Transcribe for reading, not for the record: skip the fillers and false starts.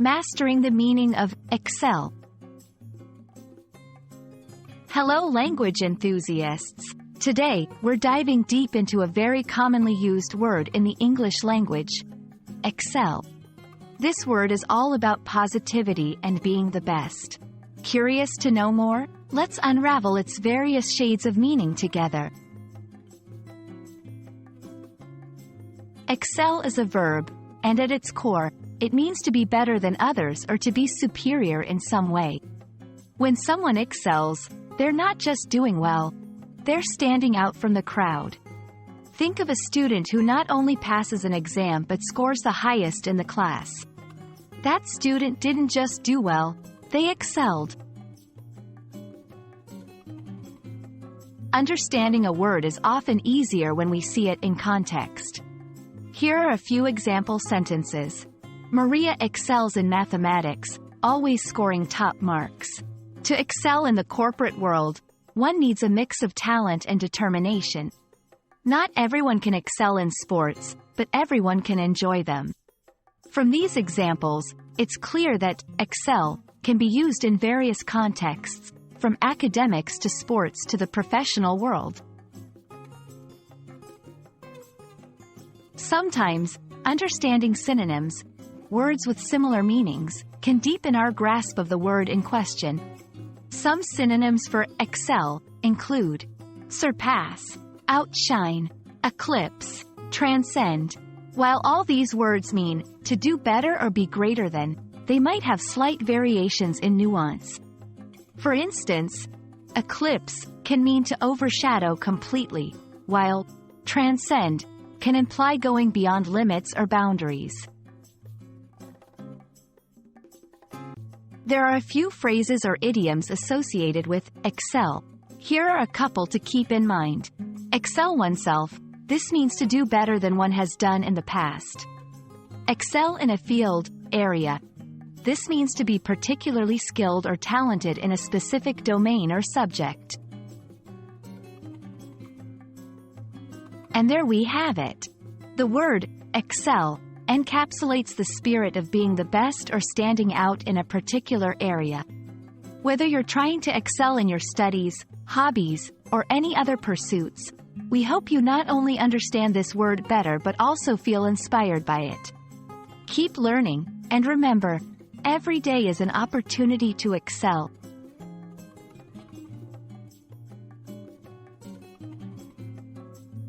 Mastering the meaning of excel. Hello language enthusiasts! Today, we're diving deep into a very commonly used word in the English language, excel. This word is all about positivity and being the best. Curious to know more? Let's unravel its various shades of meaning together. Excel is a verb, and at its core, it means to be better than others or to be superior in some way. When someone excels, they're not just doing well, they're standing out from the crowd. Think of a student who not only passes an exam but scores the highest in the class. That student didn't just do well, they excelled. Understanding a word is often easier when we see it in context. Here are a few example sentences. Maria excels in mathematics, always scoring top marks. To excel in the corporate world, one needs a mix of talent and determination. Not everyone can excel in sports, but everyone can enjoy them. From these examples, it's clear that excel can be used in various contexts, from academics to sports to the professional world. Sometimes, understanding synonyms, words with similar meanings, can deepen our grasp of the word in question. Some synonyms for excel include surpass, outshine, eclipse, transcend. While all these words mean to do better or be greater than, they might have slight variations in nuance. For instance, eclipse can mean to overshadow completely, while transcend can imply going beyond limits or boundaries. There are a few phrases or idioms associated with excel. Here are a couple to keep in mind. Excel oneself. This means to do better than one has done in the past. Excel in a field, area. This means to be particularly skilled or talented in a specific domain or subject. And there we have it. The word excel encapsulates the spirit of being the best or standing out in a particular area. Whether you're trying to excel in your studies, hobbies, or any other pursuits, we hope you not only understand this word better but also feel inspired by it. Keep learning, and remember, every day is an opportunity to excel.